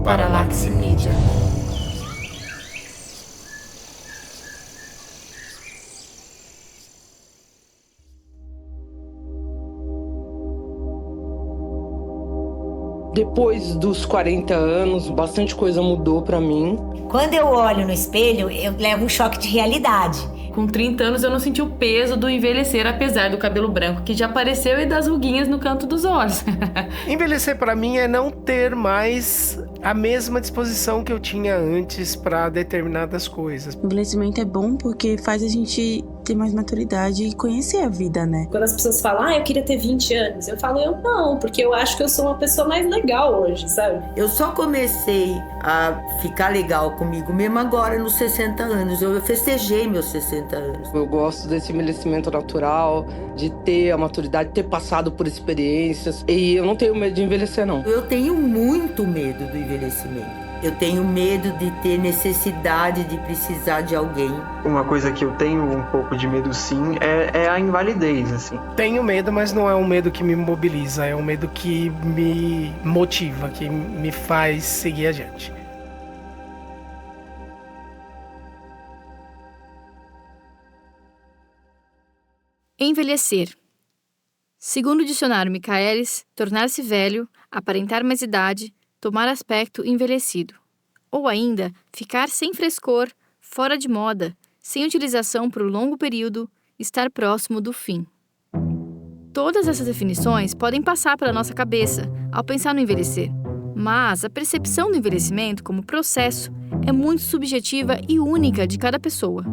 Paralaxe Mídia. Depois dos 40 anos, bastante coisa mudou pra mim. Quando eu olho no espelho, eu levo um choque de realidade. Com 30 anos eu não senti o peso do envelhecer, apesar do cabelo branco que já apareceu e das ruguinhas no canto dos olhos. Envelhecer pra mim é não ter mais a mesma disposição que eu tinha antes pra determinadas coisas. Envelhecimento é bom porque faz a gente ter mais maturidade e conhecer a vida, né? Quando as pessoas falam, eu queria ter 20 anos, eu falo, eu não, porque eu acho que eu sou uma pessoa mais legal hoje, sabe? Eu só comecei a ficar legal comigo mesmo agora nos 60 anos. Eu festejei meus 60 anos. Eu gosto desse envelhecimento natural, de ter a maturidade, de ter passado por experiências. E eu não tenho medo de envelhecer, não. Eu tenho muito medo do envelhecimento. Eu tenho medo de ter necessidade de precisar de alguém. Uma coisa que eu tenho um pouco de medo, sim, é a invalidez, assim. Tenho medo, mas não é um medo que me mobiliza, é um medo que me motiva, que me faz seguir adiante. Envelhecer. Segundo o dicionário Michaelis, tornar-se velho, aparentar mais idade, tomar aspecto envelhecido. Ou ainda, ficar sem frescor, fora de moda, sem utilização por longo período, estar próximo do fim. Todas essas definições podem passar pela nossa cabeça ao pensar no envelhecer, mas a percepção do envelhecimento como processo é muito subjetiva e única de cada pessoa.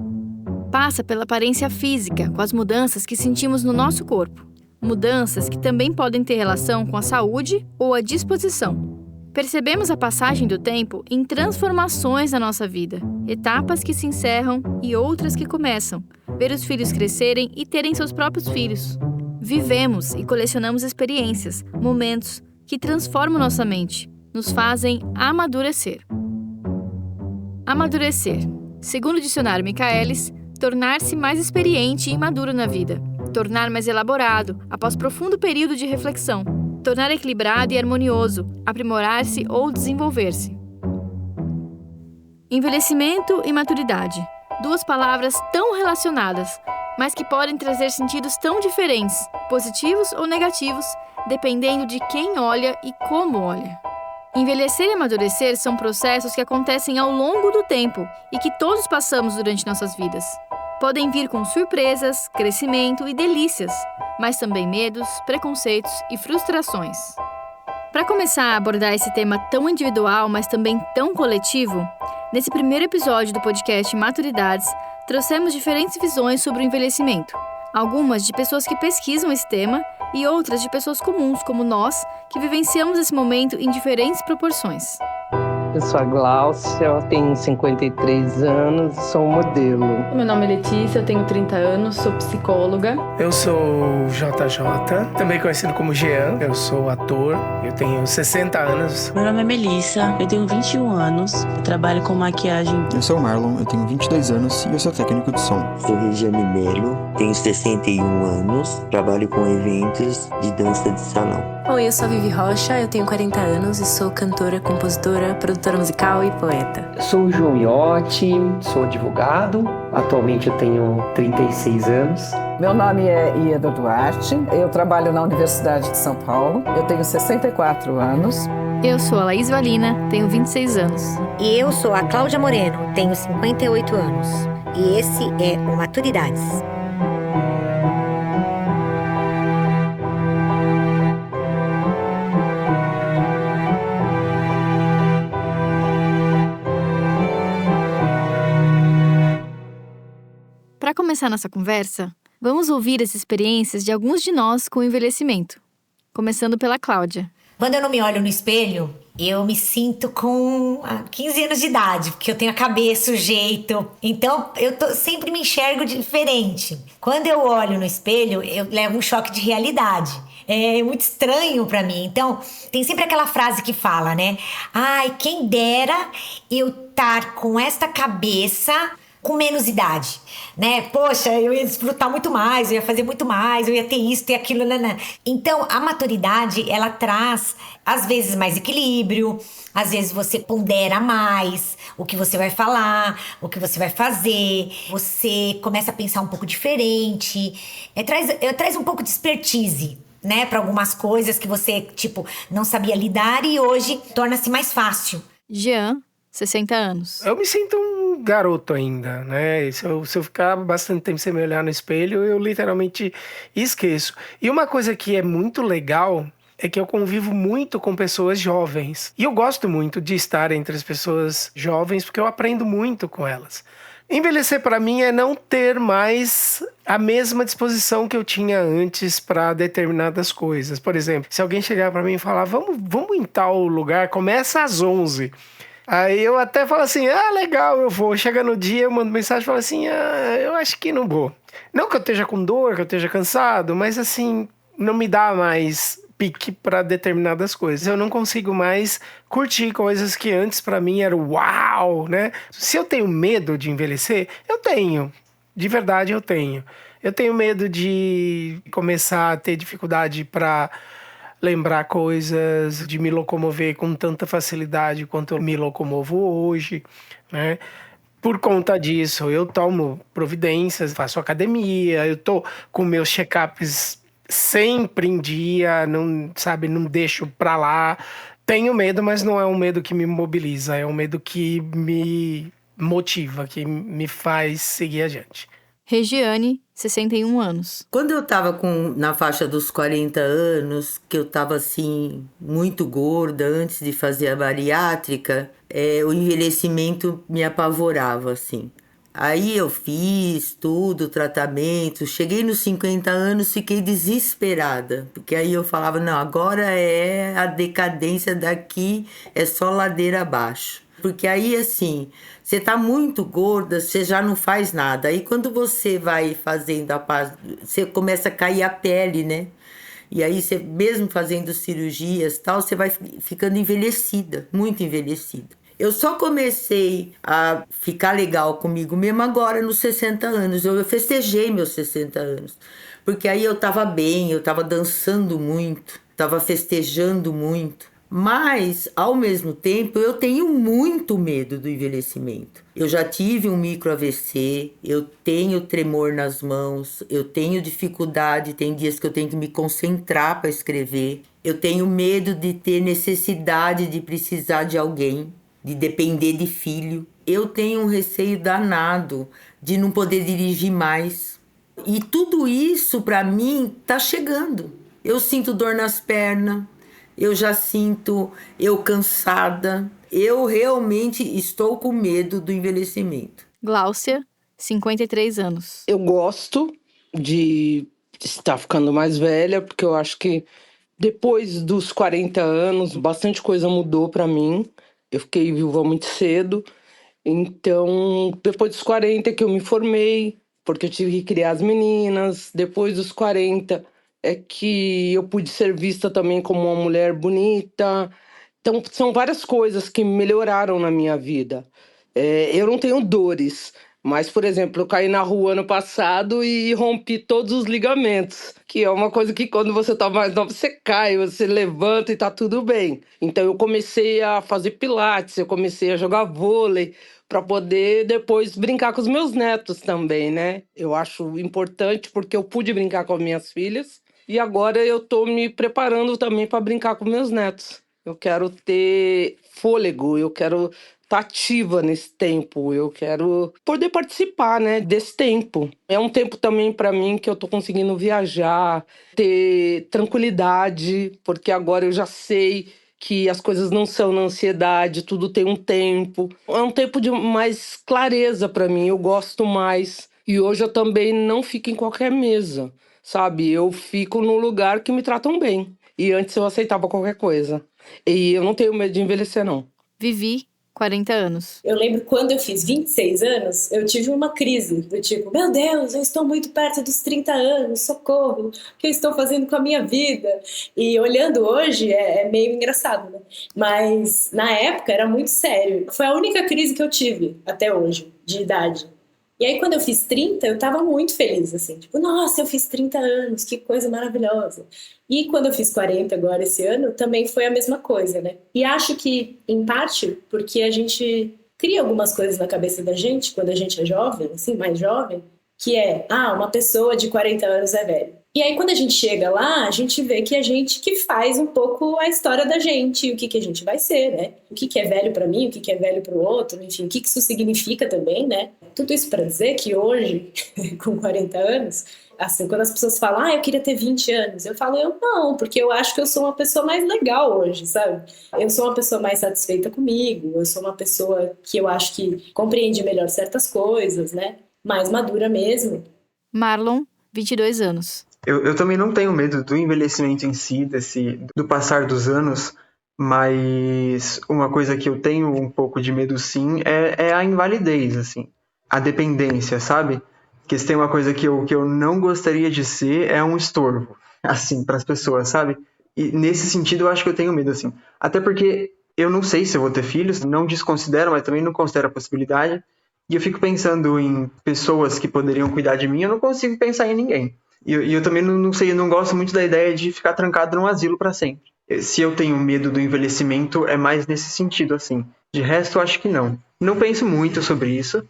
Passa pela aparência física, com as mudanças que sentimos no nosso corpo. Mudanças que também podem ter relação com a saúde ou a disposição. Percebemos a passagem do tempo em transformações na nossa vida, etapas que se encerram e outras que começam, ver os filhos crescerem e terem seus próprios filhos. Vivemos e colecionamos experiências, momentos que transformam nossa mente, nos fazem amadurecer. Amadurecer. Segundo o dicionário Michaelis, tornar-se mais experiente e maduro na vida, tornar mais elaborado após profundo período de reflexão, tornar equilibrado e harmonioso, aprimorar-se ou desenvolver-se. Envelhecimento e maturidade, duas palavras tão relacionadas, mas que podem trazer sentidos tão diferentes, positivos ou negativos, dependendo de quem olha e como olha. Envelhecer e amadurecer são processos que acontecem ao longo do tempo e que todos passamos durante nossas vidas. Podem vir com surpresas, crescimento e delícias, mas também medos, preconceitos e frustrações. Para começar a abordar esse tema tão individual, mas também tão coletivo, nesse primeiro episódio do podcast Maturidades, trouxemos diferentes visões sobre o envelhecimento. Algumas de pessoas que pesquisam esse tema e outras de pessoas comuns, como nós, que vivenciamos esse momento em diferentes proporções. Eu sou a Gláucia, eu tenho 53 anos e sou modelo. Meu nome é Letícia, eu tenho 30 anos, sou psicóloga. Eu sou JJ, também conhecido como Jean, eu sou ator, eu tenho 60 anos. Meu nome é Melissa, eu tenho 21 anos, eu trabalho com maquiagem. Eu sou o Marlon, eu tenho 22 anos e eu sou técnico de som. Sou Regiane Melo, tenho 61 anos, trabalho com eventos de dança de salão. Oi, eu sou a Vivi Rocha, eu tenho 40 anos e sou cantora, compositora, produtora musical e poeta. Eu sou o João Iotti, sou advogado, atualmente eu tenho 36 anos. Meu nome é Ieda Duarte, eu trabalho na Universidade de São Paulo, eu tenho 64 anos. Eu sou a Laís Valina, tenho 26 anos. E eu sou a Cláudia Moreno, tenho 58 anos. E esse é o Maturidades. Para começar nossa conversa, vamos ouvir as experiências de alguns de nós com o envelhecimento. Começando pela Cláudia. Quando eu não me olho no espelho, eu me sinto com 15 anos de idade, porque eu tenho a cabeça, o jeito. Então, sempre me enxergo diferente. Quando eu olho no espelho, eu levo um choque de realidade. É muito estranho pra mim. Então, tem sempre aquela frase que fala, né? Ai, quem dera eu estar com esta cabeça com menos idade, né? Poxa, eu ia desfrutar muito mais, eu ia fazer muito mais, eu ia ter isso, ter aquilo, né? Então, a maturidade, ela traz, às vezes, mais equilíbrio, às vezes você pondera mais o que você vai falar, o que você vai fazer, você começa a pensar um pouco diferente, traz um pouco de expertise, né? Para algumas coisas que você, tipo, não sabia lidar e hoje torna-se mais fácil. Jean, 60 anos. Eu me sinto um garoto ainda, né? Se eu ficar bastante tempo sem me olhar no espelho, eu literalmente esqueço. E uma coisa que é muito legal é que eu convivo muito com pessoas jovens. E eu gosto muito de estar entre as pessoas jovens porque eu aprendo muito com elas. Envelhecer para mim é não ter mais a mesma disposição que eu tinha antes para determinadas coisas. Por exemplo, se alguém chegar para mim e falar, vamos em tal lugar, começa às 11h. Aí eu até falo assim, legal, eu vou. Chega no dia, eu mando mensagem e falo assim, eu acho que não vou. Não que eu esteja com dor, que eu esteja cansado, mas assim, não me dá mais pique para determinadas coisas. Eu não consigo mais curtir coisas que antes para mim eram uau, né? Se eu tenho medo de envelhecer, eu tenho. De verdade eu tenho. Eu tenho medo de começar a ter dificuldade para lembrar coisas, de me locomover com tanta facilidade quanto eu me locomovo hoje, né? Por conta disso, eu tomo providências, faço academia, eu tô com meus check-ups sempre em dia, não deixo pra lá. Tenho medo, mas não é um medo que me mobiliza, é um medo que me motiva, que me faz seguir adiante. Regiane, 61 anos. Quando eu tava na faixa dos 40 anos, que eu tava assim, muito gorda antes de fazer a bariátrica, o envelhecimento me apavorava, assim. Aí eu fiz tudo, tratamento, cheguei nos 50 anos, fiquei desesperada, porque aí eu falava, não, agora é a decadência daqui, é só ladeira abaixo. Porque aí, assim, você tá muito gorda, você já não faz nada. Aí quando você vai fazendo a paz, você começa a cair a pele, né? E aí você, mesmo fazendo cirurgias e tal, você vai ficando envelhecida, muito envelhecida. Eu só comecei a ficar legal comigo mesmo agora, nos 60 anos. Eu festejei meus 60 anos. Porque aí eu tava bem, eu tava dançando muito, tava festejando muito. Mas, ao mesmo tempo, eu tenho muito medo do envelhecimento. Eu já tive um micro AVC, eu tenho tremor nas mãos, eu tenho dificuldade, tem dias que eu tenho que me concentrar para escrever. Eu tenho medo de ter necessidade de precisar de alguém, de depender de filho. Eu tenho um receio danado de não poder dirigir mais. E tudo isso, para mim, tá chegando. Eu sinto dor nas pernas. Eu já sinto eu cansada. Eu realmente estou com medo do envelhecimento. Gláucia, 53 anos. Eu gosto de estar ficando mais velha, porque eu acho que depois dos 40 anos, bastante coisa mudou pra mim. Eu fiquei viúva muito cedo. Então, depois dos 40 que eu me formei, porque eu tive que criar as meninas. Depois dos 40... é que eu pude ser vista também como uma mulher bonita. Então, são várias coisas que melhoraram na minha vida. Eu não tenho dores, mas, por exemplo, eu caí na rua ano passado e rompi todos os ligamentos, que é uma coisa que quando você tá mais nova, você cai, você levanta e tá tudo bem. Então, eu comecei a fazer pilates, eu comecei a jogar vôlei, para poder depois brincar com os meus netos também, né? Eu acho importante porque eu pude brincar com as minhas filhas. E agora eu tô me preparando também para brincar com meus netos. Eu quero ter fôlego, eu quero estar ativa nesse tempo, eu quero poder participar, né, desse tempo. É um tempo também para mim que eu tô conseguindo viajar, ter tranquilidade, porque agora eu já sei que as coisas não são na ansiedade, tudo tem um tempo. É um tempo de mais clareza para mim, eu gosto mais. E hoje eu também não fico em qualquer mesa. Sabe, eu fico num lugar que me tratam bem. E antes eu aceitava qualquer coisa. E eu não tenho medo de envelhecer, não. Vivi, 40 anos. Eu lembro quando eu fiz 26 anos, eu tive uma crise do tipo, meu Deus, eu estou muito perto dos 30 anos, socorro, o que eu estou fazendo com a minha vida? E olhando hoje, é meio engraçado, né? Mas na época era muito sério. Foi a única crise que eu tive até hoje, de idade. E aí, quando eu fiz 30, eu tava muito feliz, assim. Tipo, nossa, eu fiz 30 anos, que coisa maravilhosa. E quando eu fiz 40 agora esse ano, também foi a mesma coisa, né? E acho que, em parte, porque a gente cria algumas coisas na cabeça da gente, quando a gente é jovem, assim, mais jovem, que é, uma pessoa de 40 anos é velha. E aí, quando a gente chega lá, a gente vê que a gente que faz um pouco a história da gente, o que a gente vai ser, né? O que é velho pra mim, o que é velho pro outro, enfim, o que isso significa também, né? Tudo isso pra dizer que hoje, com 40 anos, assim, quando as pessoas falam, eu queria ter 20 anos, eu falo, eu não, porque eu acho que eu sou uma pessoa mais legal hoje, sabe? Eu sou uma pessoa mais satisfeita comigo, eu sou uma pessoa que eu acho que compreende melhor certas coisas, né? Mais madura mesmo. Marlon, 22 anos. Eu também não tenho medo do envelhecimento em si, do passar dos anos, mas uma coisa que eu tenho um pouco de medo sim é a invalidez, assim, a dependência, sabe? Que se tem uma coisa que eu não gostaria de ser é um estorvo, assim, para as pessoas, sabe? E nesse sentido eu acho que eu tenho medo, assim. Até porque eu não sei se eu vou ter filhos, não desconsidero, mas também não considero a possibilidade. E eu fico pensando em pessoas que poderiam cuidar de mim, eu não consigo pensar em ninguém. E eu também não sei, eu não gosto muito da ideia de ficar trancado num asilo para sempre. Se eu tenho medo do envelhecimento, é mais nesse sentido, assim. De resto, eu acho que não. Não penso muito sobre isso,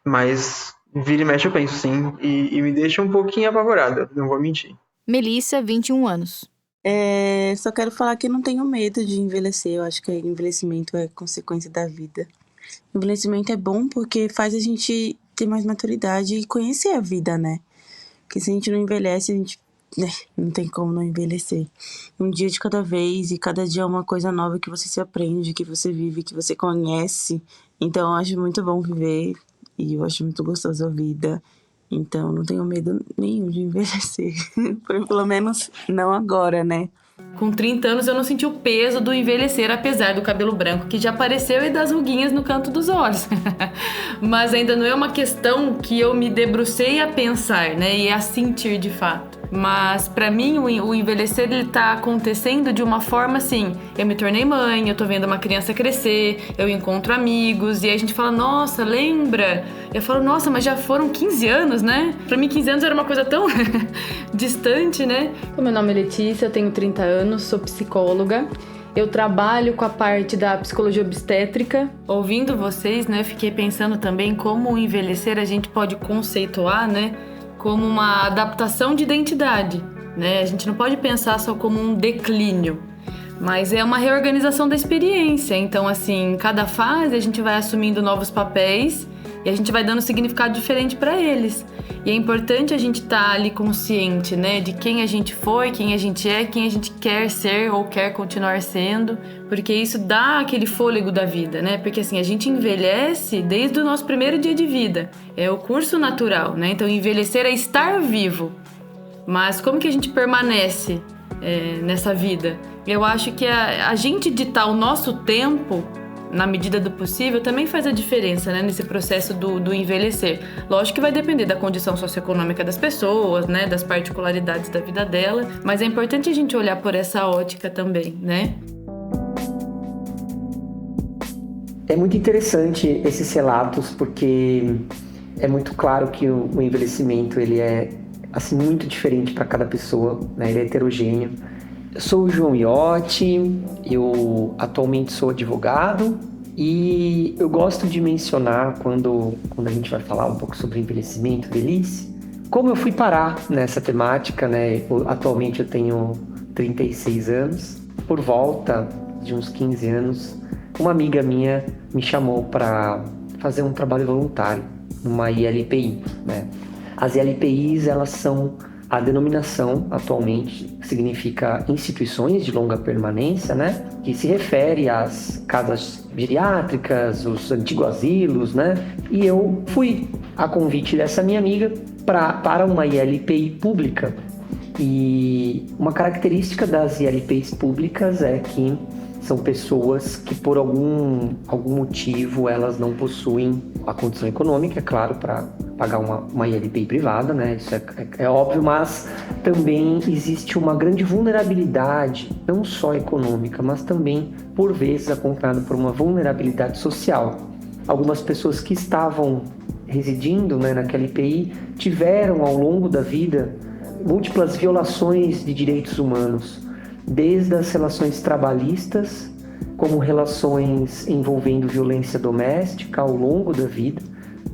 mas vira e mexe eu penso sim, e me deixa um pouquinho apavorada, não vou mentir. Melissa, 21 anos. Só quero falar que eu não tenho medo de envelhecer, eu acho que envelhecimento é consequência da vida. Envelhecimento é bom porque faz a gente ter mais maturidade e conhecer a vida, né? Porque se a gente não envelhece, a gente não tem como não envelhecer. Um dia de cada vez, e cada dia é uma coisa nova que você se aprende, que você vive, que você conhece. Então eu acho muito bom viver e eu acho muito gostoso a vida. Então não tenho medo nenhum de envelhecer. Pelo menos não agora, né? Com 30 anos eu não senti o peso do envelhecer, apesar do cabelo branco que já apareceu e das ruguinhas no canto dos olhos. Mas ainda não é uma questão que eu me debrucei a pensar, né, e a sentir de fato. Mas pra mim o envelhecer ele tá acontecendo de uma forma assim, eu me tornei mãe, eu tô vendo uma criança crescer, eu encontro amigos e aí a gente fala, nossa, lembra? Eu falo, nossa, mas já foram 15 anos, né? Pra mim 15 anos era uma coisa tão distante, né? Meu nome é Letícia, eu tenho 30 anos, sou psicóloga. Eu trabalho com a parte da psicologia obstétrica. Ouvindo vocês, né, fiquei pensando também como o envelhecer a gente pode conceituar, né, como uma adaptação de identidade, né? A gente não pode pensar só como um declínio, mas é uma reorganização da experiência. Então, assim, em cada fase a gente vai assumindo novos papéis e a gente vai dando significado diferente para eles. E é importante a gente estar ali consciente, né, de quem a gente foi, quem a gente é, quem a gente quer ser ou quer continuar sendo, porque isso dá aquele fôlego da vida, né? Porque assim, a gente envelhece desde o nosso primeiro dia de vida. É o curso natural, né? Então envelhecer é estar vivo. Mas como que a gente permanece nessa vida? Eu acho que a gente ditar o nosso tempo na medida do possível, também faz a diferença, né, nesse processo do envelhecer. Lógico que vai depender da condição socioeconômica das pessoas, né, das particularidades da vida dela, mas é importante a gente olhar por essa ótica também, né? É muito interessante esses relatos, porque é muito claro que o envelhecimento ele é assim, muito diferente para cada pessoa, né, ele é heterogêneo. Eu sou o João Iotti, eu atualmente sou advogado e eu gosto de mencionar, quando a gente vai falar um pouco sobre envelhecimento, velhice, como eu fui parar nessa temática, né? Atualmente eu tenho 36 anos, por volta de uns 15 anos, uma amiga minha me chamou para fazer um trabalho voluntário numa ILPI, né? As ILPIs, elas são a denominação atualmente significa instituições de longa permanência, né? Que se refere às casas geriátricas, os antigos asilos, né? E eu fui a convite dessa minha amiga para uma ILPI pública. E uma característica das ILPIs públicas é que são pessoas que por algum motivo elas não possuem a condição econômica, é claro, para pagar uma ILPI privada, né? Isso é óbvio, mas também existe uma grande vulnerabilidade, não só econômica, mas também, por vezes, acompanhada por uma vulnerabilidade social. Algumas pessoas que estavam residindo, né, naquela IPI tiveram ao longo da vida múltiplas violações de direitos humanos, desde as relações trabalhistas, como relações envolvendo violência doméstica ao longo da vida.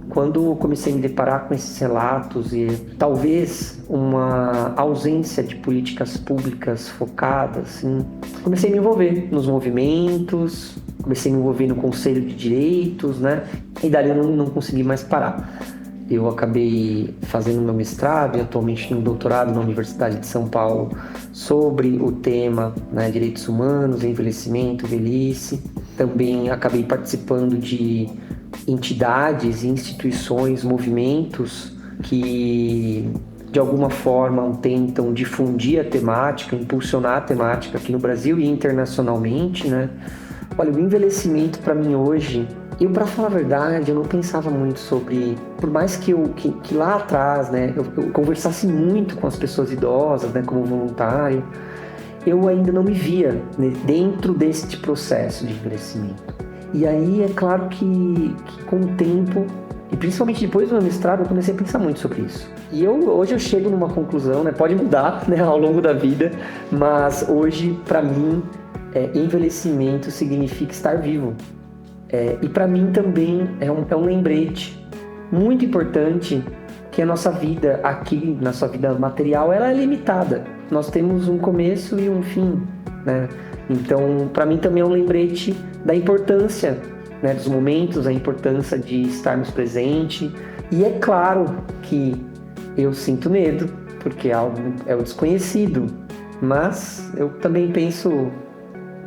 Quando eu comecei a me deparar com esses relatos e talvez uma ausência de políticas públicas focadas, assim, comecei a me envolver nos movimentos, comecei a me envolver no Conselho de Direitos, né? E dali eu não consegui mais parar. Eu acabei fazendo meu mestrado e atualmente um doutorado na Universidade de São Paulo sobre o tema, né, direitos humanos, envelhecimento, velhice. Também acabei participando de entidades, instituições, movimentos que de alguma forma tentam difundir a temática, impulsionar a temática aqui no Brasil e internacionalmente, né? Olha, o envelhecimento para mim hoje, eu, para falar a verdade, eu não pensava muito sobre, por mais que lá atrás, né, eu conversasse muito com as pessoas idosas, né, como voluntário, eu ainda não me via, né, dentro deste processo de envelhecimento. E aí é claro que com o tempo, e principalmente depois do meu mestrado, eu comecei a pensar muito sobre isso. E hoje eu chego numa conclusão, né, pode mudar, né, ao longo da vida, mas hoje, para mim, envelhecimento significa estar vivo. E para mim também é um lembrete muito importante que a nossa vida aqui, nossa vida material, ela é limitada. Nós temos um começo e um fim, né? Então, para mim também é um lembrete da importância, né, dos momentos, a importância de estarmos presentes. E é claro que eu sinto medo, porque é o desconhecido, mas eu também penso,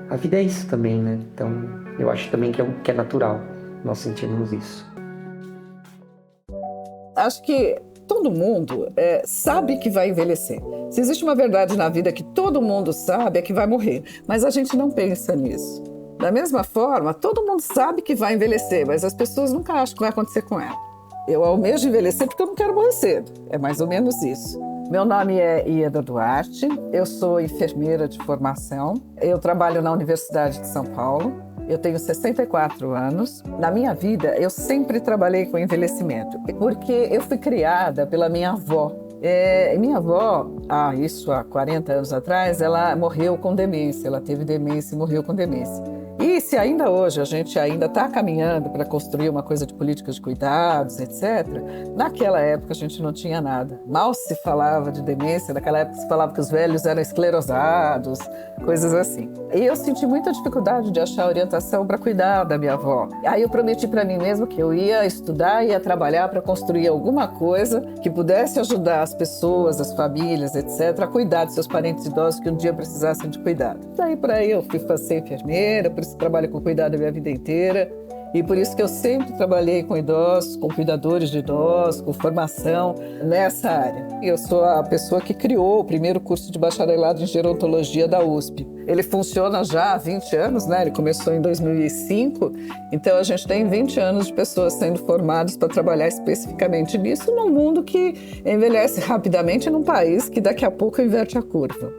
a vida é isso também, né? Então, eu acho também que é natural nós sentirmos isso. Acho que todo mundo sabe que vai envelhecer. Se existe uma verdade na vida que todo mundo sabe, é que vai morrer. Mas a gente não pensa nisso. Da mesma forma, todo mundo sabe que vai envelhecer, mas as pessoas nunca acham que vai acontecer com ela. Eu almejo envelhecer porque eu não quero morrer cedo. É mais ou menos isso. Meu nome é Ieda Duarte, eu sou enfermeira de formação. Eu trabalho na Universidade de São Paulo. Eu tenho 64 anos. Na minha vida, eu sempre trabalhei com envelhecimento, porque eu fui criada pela minha avó. Minha avó, isso há 40 anos atrás, ela morreu com demência. Ela teve demência e morreu com demência. E se ainda hoje a gente ainda está caminhando para construir uma coisa de políticas de cuidados, etc., naquela época a gente não tinha nada. Mal se falava de demência, naquela época se falava que os velhos eram esclerosados, coisas assim. E eu senti muita dificuldade de achar orientação para cuidar da minha avó. Aí eu prometi para mim mesma que eu ia estudar, ia trabalhar para construir alguma coisa que pudesse ajudar as pessoas, as famílias, etc., a cuidar de seus parentes idosos que um dia precisassem de cuidado. Daí por aí eu fui ser enfermeira, por isso trabalho com cuidado a minha vida inteira. E por isso que eu sempre trabalhei com idosos, com cuidadores de idosos, com formação nessa área. Eu sou a pessoa que criou o primeiro curso de bacharelado em gerontologia da USP. Ele funciona já há 20 anos, né? Ele começou em 2005, então a gente tem 20 anos de pessoas sendo formadas para trabalhar especificamente nisso num mundo que envelhece rapidamente num país que daqui a pouco inverte a curva.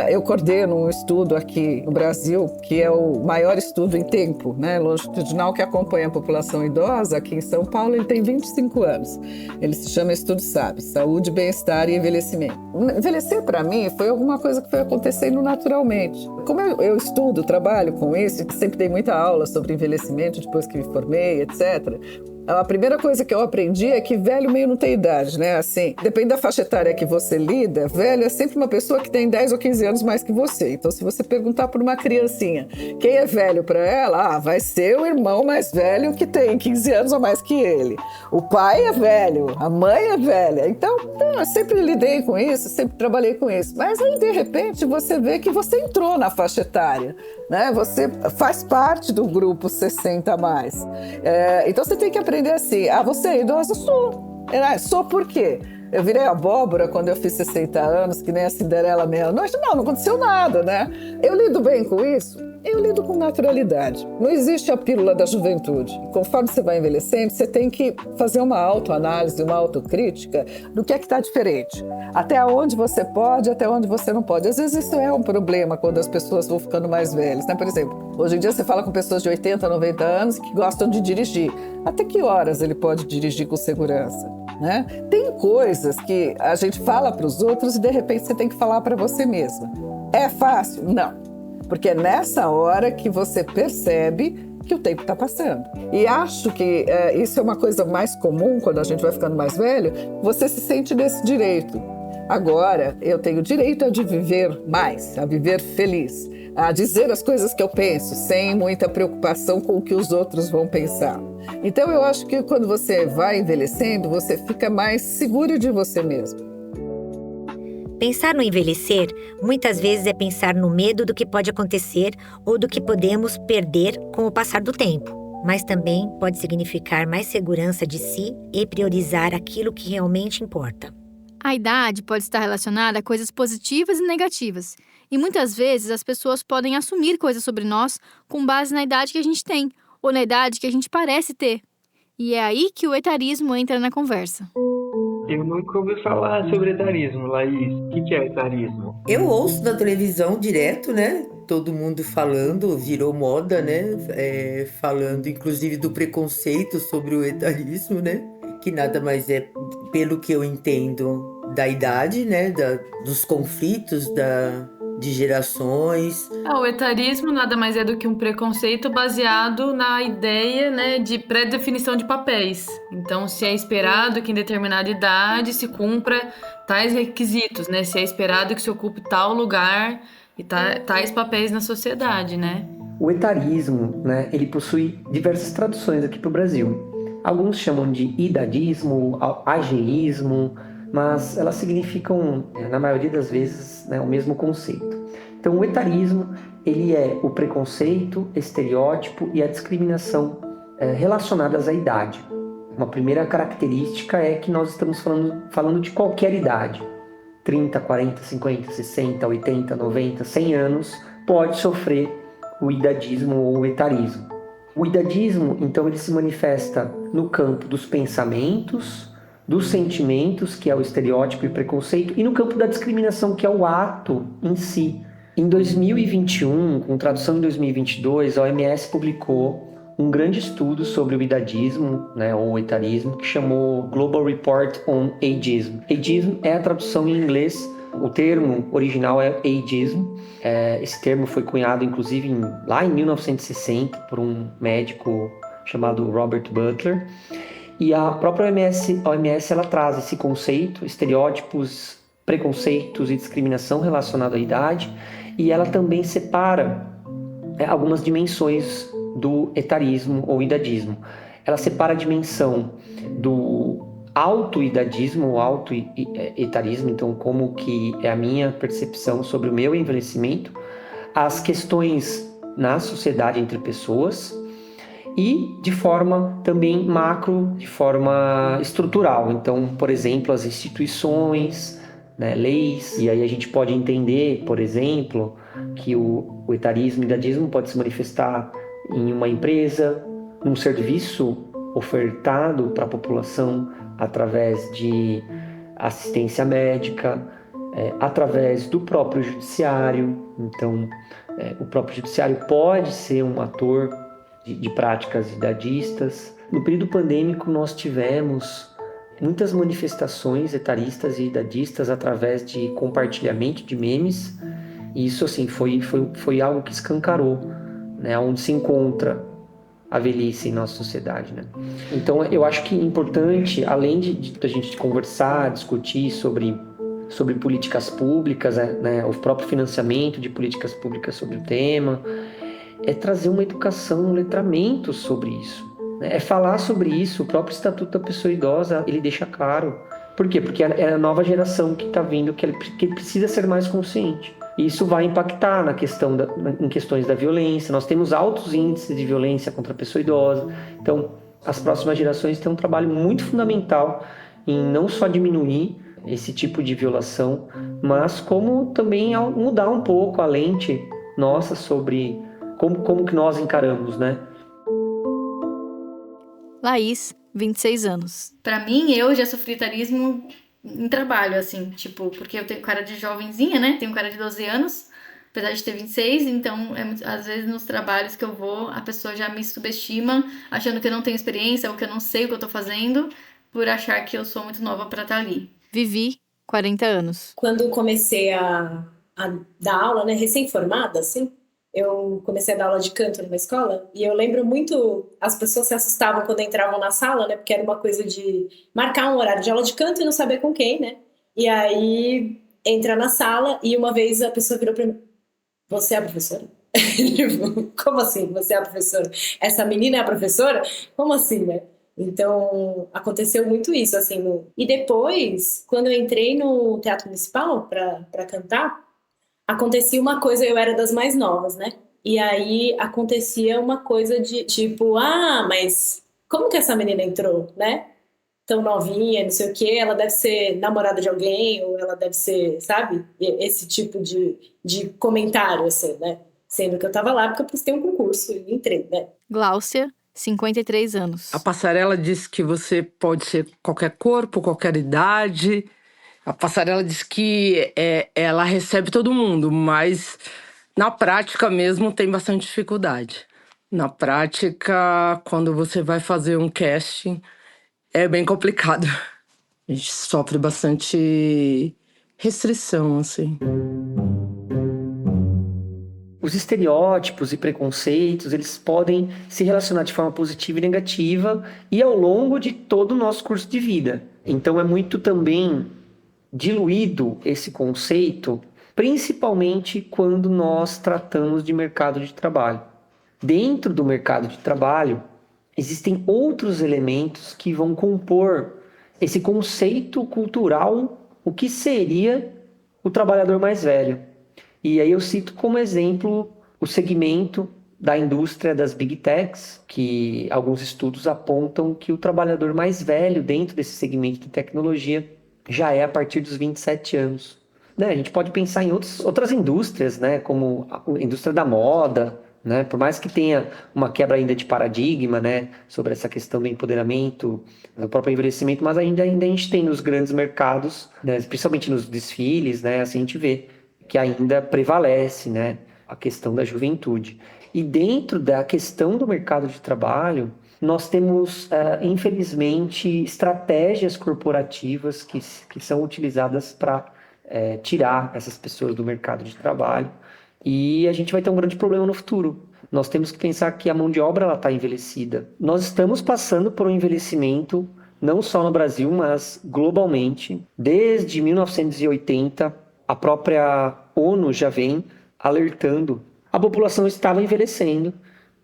Eu coordeno um estudo aqui no Brasil, que é o maior estudo em tempo, né, longitudinal, que acompanha a população idosa aqui em São Paulo. Ele tem 25 anos. Ele se chama Estudo SAB, Saúde, Bem-Estar e Envelhecimento. Envelhecer, para mim, foi alguma coisa que foi acontecendo naturalmente. Como eu estudo, trabalho com isso, sempre dei muita aula sobre envelhecimento depois que me formei, etc., a primeira coisa que eu aprendi é que velho meio não tem idade, né? Assim, depende da faixa etária que você lida, velho é sempre uma pessoa que tem 10 ou 15 anos mais que você. Então, se você perguntar para uma criancinha quem é velho para ela, vai ser o irmão mais velho que tem 15 anos ou mais que ele. O pai é velho, a mãe é velha. Então, eu sempre lidei com isso, sempre trabalhei com isso. Mas aí, de repente, você vê que você entrou na faixa etária, né? Você faz parte do grupo 60 a mais. Então, você tem que aprender assim, você é idosa? Sou. Sou por quê? Eu virei abóbora quando eu fiz 60 anos, que nem a Cinderela meia-noite. Não aconteceu nada, né? Eu lido bem com isso? Eu lido com naturalidade. Não existe a pílula da juventude. Conforme você vai envelhecendo, você tem que fazer uma autoanálise, uma autocrítica do que é que está diferente. Até onde você pode, até onde você não pode. Às vezes isso é um problema quando as pessoas vão ficando mais velhas, né? Por exemplo, hoje em dia você fala com pessoas de 80, 90 anos que gostam de dirigir. Até que horas ele pode dirigir com segurança, né? Tem coisas que a gente fala para os outros e de repente você tem que falar para você mesma. É fácil? Não. Porque é nessa hora que você percebe que o tempo está passando. E acho que isso é uma coisa mais comum quando a gente vai ficando mais velho, você se sente nesse direito. Agora, eu tenho o direito a de viver mais, a viver feliz, a dizer as coisas que eu penso, sem muita preocupação com o que os outros vão pensar. Então, eu acho que quando você vai envelhecendo, você fica mais seguro de você mesmo. Pensar no envelhecer, muitas vezes é pensar no medo do que pode acontecer ou do que podemos perder com o passar do tempo. Mas também pode significar mais segurança de si e priorizar aquilo que realmente importa. A idade pode estar relacionada a coisas positivas e negativas. E muitas vezes as pessoas podem assumir coisas sobre nós com base na idade que a gente tem, ou na idade que a gente parece ter. E é aí que o etarismo entra na conversa. Eu nunca ouvi falar sobre etarismo, Laís. O que é etarismo? Eu ouço na televisão direto, né? Todo mundo falando, virou moda, né? Falando inclusive do preconceito sobre o etarismo, né? Que nada mais é, pelo que eu entendo, da idade, né? Dos conflitos, de gerações. O etarismo nada mais é do que um preconceito baseado na ideia, né, de pré-definição de papéis. Então, se é esperado que em determinada idade se cumpra tais requisitos, né? Se é esperado que se ocupe tal lugar e tais papéis na sociedade, né? O etarismo, né, ele possui diversas traduções aqui para o Brasil. Alguns chamam de idadismo, ageísmo, mas elas significam, na maioria das vezes, né, o mesmo conceito. Então, o etarismo, ele é o preconceito, estereótipo e a discriminação relacionadas à idade. Uma primeira característica é que nós estamos falando de qualquer idade. 30, 40, 50, 60, 80, 90, 100 anos, pode sofrer o idadismo ou o etarismo. O idadismo, então, ele se manifesta no campo dos pensamentos, dos sentimentos, que é o estereótipo e preconceito, e no campo da discriminação, que é o ato em si. Em 2021, com tradução em 2022, a OMS publicou um grande estudo sobre o idadismo, né, ou etarismo, que chamou Global Report on Ageism. Ageism é a tradução em inglês, o termo original é ageism. Esse termo foi cunhado, inclusive, lá em 1960, por um médico chamado Robert Butler. E a própria OMS ela traz esse conceito, estereótipos, preconceitos e discriminação relacionada à idade, e ela também separa algumas dimensões do etarismo ou idadismo. Ela separa a dimensão do autoidadismo ou autoetarismo, então como que é a minha percepção sobre o meu envelhecimento, as questões na sociedade entre pessoas, e de forma também macro, de forma estrutural. Então, por exemplo, as instituições, né, leis, e aí a gente pode entender, por exemplo, que o etarismo e o idadismo pode se manifestar em uma empresa, num serviço ofertado para a população através de assistência médica, através do próprio judiciário. Então, o próprio judiciário pode ser um ator de práticas idadistas. No período pandêmico, nós tivemos muitas manifestações etaristas e idadistas através de compartilhamento de memes, e isso assim, foi algo que escancarou, né, onde se encontra a velhice em nossa sociedade, né? Então, eu acho que é importante, além de a gente conversar, discutir sobre políticas públicas, né, o próprio financiamento de políticas públicas sobre o tema, é trazer uma educação, um letramento sobre isso. É falar sobre isso. O próprio Estatuto da Pessoa Idosa, ele deixa claro. Por quê? Porque é a nova geração que está vindo, que precisa ser mais consciente. E isso vai impactar em questões da violência. Nós temos altos índices de violência contra a pessoa idosa. Então, as próximas gerações têm um trabalho muito fundamental em não só diminuir esse tipo de violação, mas como também mudar um pouco a lente nossa sobre como que nós encaramos, né? Laís, 26 anos. Pra mim, eu já sofri etarismo em trabalho, assim, tipo, porque eu tenho cara de jovenzinha, né? Tenho cara de 12 anos, apesar de ter 26, então, às vezes nos trabalhos que eu vou, a pessoa já me subestima, achando que eu não tenho experiência ou que eu não sei o que eu tô fazendo, por achar que eu sou muito nova pra estar ali. Vivi, 40 anos. Quando comecei a dar aula, né, recém-formada, assim, eu comecei a dar aula de canto numa escola e eu lembro muito, as pessoas se assustavam quando entravam na sala, né, porque era uma coisa de marcar um horário de aula de canto e não saber com quem, né, e aí entra na sala e uma vez a pessoa virou pra mim: você é a professora? Como assim, você é a professora? Essa menina é a professora? Como assim, né? Então, aconteceu muito isso, assim. E depois, quando eu entrei no Teatro Municipal para cantar, acontecia uma coisa, eu era das mais novas, né? E aí acontecia uma coisa de tipo, mas como que essa menina entrou, né? Tão novinha, não sei o quê, ela deve ser namorada de alguém, ou ela deve ser, sabe? Esse tipo de comentário, assim, né? Sendo que eu tava lá porque eu prestei um concurso e entrei, né? Gláucia, 53 anos. A passarela diz que você pode ser qualquer corpo, qualquer idade. A passarela diz que ela recebe todo mundo, mas na prática mesmo tem bastante dificuldade. Na prática, quando você vai fazer um casting, é bem complicado. A gente sofre bastante restrição, assim. Os estereótipos e preconceitos, eles podem se relacionar de forma positiva e negativa e ao longo de todo o nosso curso de vida. Então é muito também diluído esse conceito, principalmente quando nós tratamos de mercado de trabalho. Dentro do mercado de trabalho, existem outros elementos que vão compor esse conceito cultural, o que seria o trabalhador mais velho. E aí eu cito como exemplo o segmento da indústria das Big Techs, que alguns estudos apontam que o trabalhador mais velho dentro desse segmento de tecnologia já é a partir dos 27 anos. Né? A gente pode pensar em outras indústrias, né? Como a indústria da moda, né? Por mais que tenha uma quebra ainda de paradigma, né? Sobre essa questão do empoderamento, do próprio envelhecimento, mas ainda a gente tem nos grandes mercados, né? Principalmente nos desfiles, né? Assim a gente vê que ainda prevalece, né, a questão da juventude. E dentro da questão do mercado de trabalho, nós temos, infelizmente, estratégias corporativas que são utilizadas para tirar essas pessoas do mercado de trabalho. E a gente vai ter um grande problema no futuro. Nós temos que pensar que a mão de obra está envelhecida. Nós estamos passando por um envelhecimento, não só no Brasil, mas globalmente. Desde 1980, a própria ONU já vem alertando. A população estava envelhecendo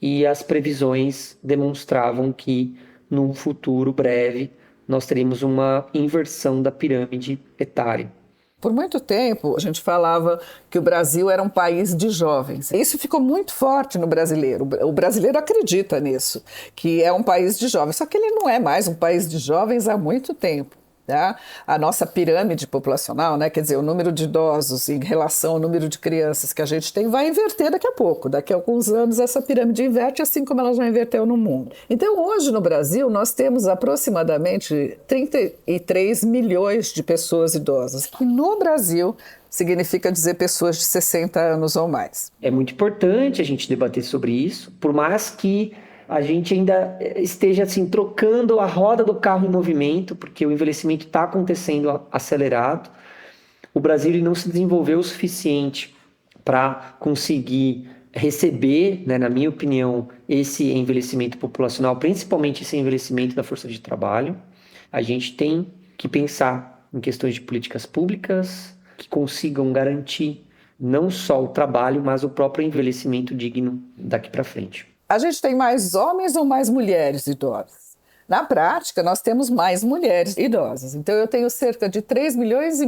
e as previsões demonstravam que, num futuro breve, nós teríamos uma inversão da pirâmide etária. Por muito tempo, a gente falava que o Brasil era um país de jovens. Isso ficou muito forte no brasileiro. O brasileiro acredita nisso, que é um país de jovens. Só que ele não é mais um país de jovens há muito tempo. Tá? A nossa pirâmide populacional, né? Quer dizer, o número de idosos em relação ao número de crianças que a gente tem vai inverter daqui a pouco. Daqui a alguns anos essa pirâmide inverte, assim como ela já inverteu no mundo. Então hoje no Brasil nós temos aproximadamente 33 milhões de pessoas idosas. E no Brasil significa dizer pessoas de 60 anos ou mais. É muito importante a gente debater sobre isso, por mais que a gente ainda esteja assim, trocando a roda do carro em movimento, porque o envelhecimento está acontecendo acelerado. O Brasil ele não se desenvolveu o suficiente para conseguir receber, né, na minha opinião, esse envelhecimento populacional, principalmente esse envelhecimento da força de trabalho. A gente tem que pensar em questões de políticas públicas que consigam garantir não só o trabalho, mas o próprio envelhecimento digno daqui para frente. A gente tem mais homens ou mais mulheres idosas? Na prática, nós temos mais mulheres idosas. Então, eu tenho cerca de 3,5 milhões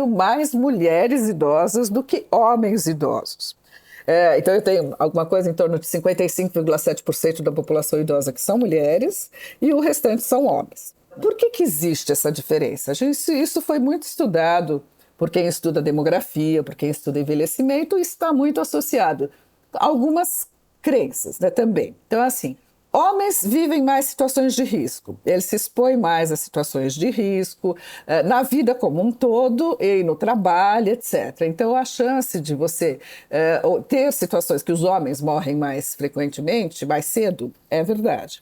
mais mulheres idosas do que homens idosos. Então, eu tenho alguma coisa em torno de 55,7% da população idosa que são mulheres e o restante são homens. Por que existe essa diferença? Isso foi muito estudado por quem estuda demografia, por quem estuda envelhecimento, e está muito associado a algumas crenças, né, também. Então, assim, homens vivem mais situações de risco, eles se expõem mais a situações de risco, na vida como um todo e no trabalho, etc. Então, a chance de você ter situações que os homens morrem mais frequentemente, mais cedo, é verdade.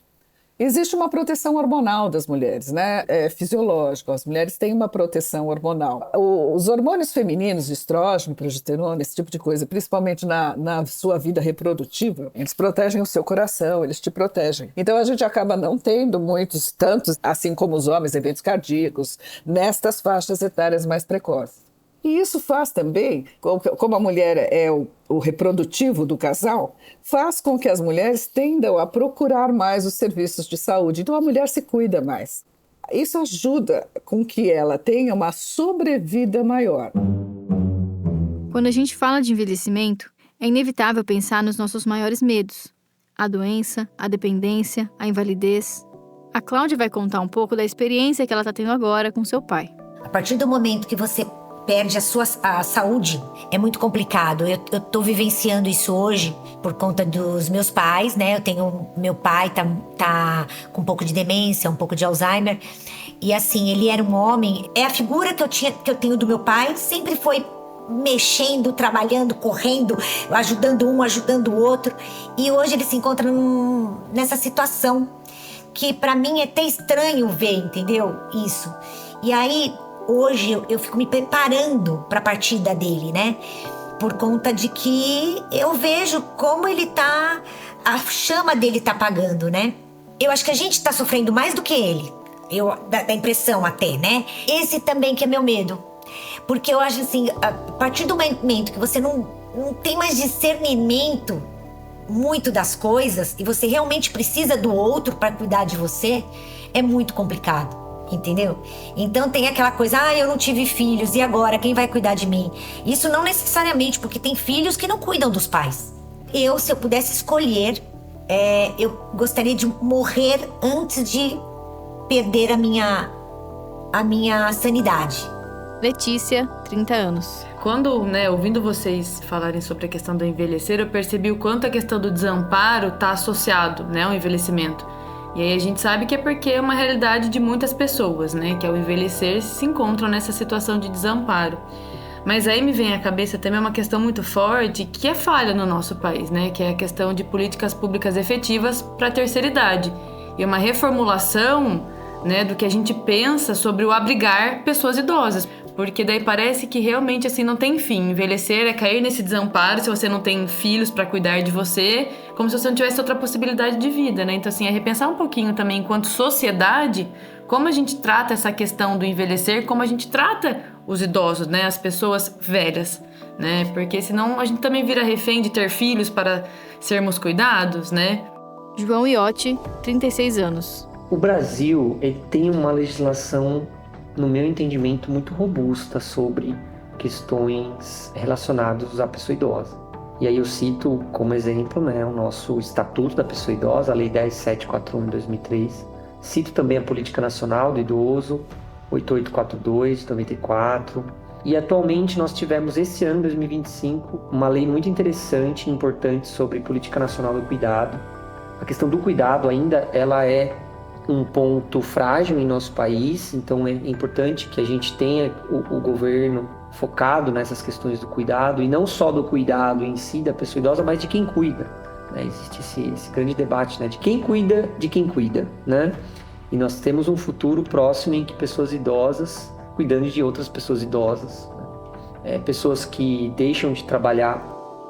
Existe uma proteção hormonal das mulheres, né? É fisiológico, as mulheres têm uma proteção hormonal. Os hormônios femininos, estrógeno, progesterona, esse tipo de coisa, principalmente na sua vida reprodutiva, eles protegem o seu coração, eles te protegem. Então a gente acaba não tendo tantos, assim como os homens, eventos cardíacos, nestas faixas etárias mais precoces. E isso faz também, como a mulher é o reprodutivo do casal, faz com que as mulheres tendam a procurar mais os serviços de saúde. Então a mulher se cuida mais. Isso ajuda com que ela tenha uma sobrevida maior. Quando a gente fala de envelhecimento, é inevitável pensar nos nossos maiores medos. A doença, a dependência, a invalidez. A Cláudia vai contar um pouco da experiência que ela está tendo agora com seu pai. A partir do momento que você perde a saúde, é muito complicado. Eu tô vivenciando isso hoje por conta dos meus pais, né? Meu pai tá com um pouco de demência, um pouco de Alzheimer. E assim, ele era um homem, a figura que eu tenho do meu pai sempre foi mexendo, trabalhando, correndo, ajudando um, ajudando o outro. E hoje ele se encontra nessa situação que pra mim é até estranho ver, entendeu? Isso. E aí, hoje eu fico me preparando para a partida dele, né? Por conta de que eu vejo como ele tá, a chama dele tá apagando, né? Eu acho que a gente tá sofrendo mais do que ele. Da impressão até, né? Esse também que é meu medo. Porque eu acho assim, a partir do momento que você não tem mais discernimento muito das coisas e você realmente precisa do outro para cuidar de você, é muito complicado. Entendeu? Então tem aquela coisa, eu não tive filhos, e agora quem vai cuidar de mim? Isso não necessariamente, porque tem filhos que não cuidam dos pais. Se eu pudesse escolher, eu gostaria de morrer antes de perder a minha sanidade. Letícia, 30 anos. Quando, ouvindo vocês falarem sobre a questão do envelhecer, eu percebi o quanto a questão do desamparo está associado, ao envelhecimento. E aí a gente sabe que é porque é uma realidade de muitas pessoas, que ao envelhecer se encontram nessa situação de desamparo. Mas aí me vem à cabeça também uma questão muito forte que é falha no nosso país, que é a questão de políticas públicas efetivas para a terceira idade. E uma reformulação, do que a gente pensa sobre o abrigar pessoas idosas. Porque daí parece que realmente assim não tem fim. Envelhecer é cair nesse desamparo se você não tem filhos para cuidar de você, como se você não tivesse outra possibilidade de vida, Então assim, é repensar um pouquinho também enquanto sociedade, como a gente trata essa questão do envelhecer, como a gente trata os idosos, as pessoas velhas, Porque senão a gente também vira refém de ter filhos para sermos cuidados, João Iotti, 36 anos. O Brasil, ele tem uma legislação, no meu entendimento, muito robusta sobre questões relacionadas à pessoa idosa. E aí eu cito como exemplo, o nosso Estatuto da Pessoa Idosa, a Lei 10.741 de 2003. Cito também a Política Nacional do Idoso, 8842 de 94. E atualmente nós tivemos esse ano, 2025, uma lei muito interessante e importante sobre Política Nacional do Cuidado. A questão do cuidado ainda, ela é um ponto frágil em nosso país, então é importante que a gente tenha o governo focado nessas questões do cuidado, e não só do cuidado em si da pessoa idosa, mas de quem cuida. Existe esse grande debate, de quem cuida de quem cuida, E nós temos um futuro próximo em que pessoas idosas cuidando de outras pessoas idosas, pessoas que deixam de trabalhar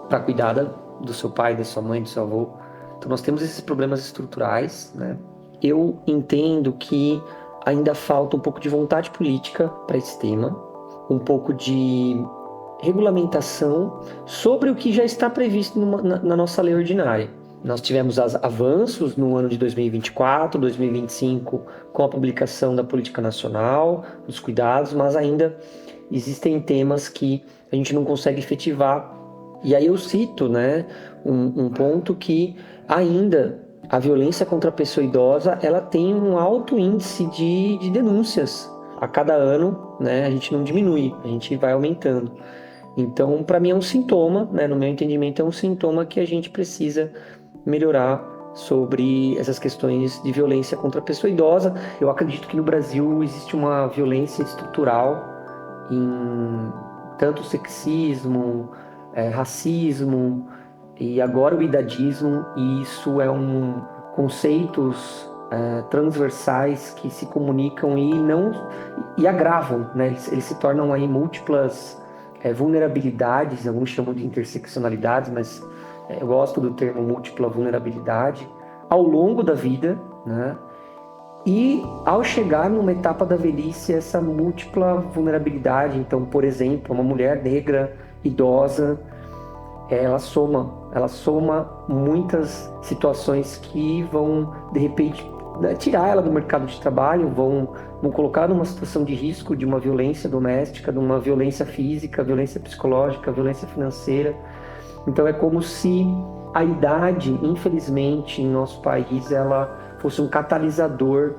para cuidar do seu pai, da sua mãe, do seu avô. Então nós temos esses problemas estruturais, Eu entendo que ainda falta um pouco de vontade política para esse tema, um pouco de regulamentação sobre o que já está previsto na nossa lei ordinária. Nós tivemos avanços no ano de 2024, 2025, com a publicação da Política Nacional, dos cuidados, mas ainda existem temas que a gente não consegue efetivar. E aí eu cito um ponto que ainda a violência contra a pessoa idosa, ela tem um alto índice de denúncias. A cada ano, a gente não diminui, a gente vai aumentando. Então, para mim é um sintoma, né? No meu entendimento é um sintoma que a gente precisa melhorar sobre essas questões de violência contra a pessoa idosa. Eu acredito que no Brasil existe uma violência estrutural em tanto sexismo, racismo e agora o idadismo, e isso é conceitos transversais que se comunicam e agravam, né? Eles se tornam aí múltiplas vulnerabilidades, alguns chamam de interseccionalidades, mas eu gosto do termo múltipla vulnerabilidade, ao longo da vida, né? E ao chegar numa etapa da velhice, essa múltipla vulnerabilidade, então, por exemplo, uma mulher negra, idosa, ela soma muitas situações que vão, de repente, tirar ela do mercado de trabalho, vão colocar numa situação de risco de uma violência doméstica, de uma violência física, violência psicológica, violência financeira. Então é como se a idade, infelizmente, em nosso país, ela fosse um catalisador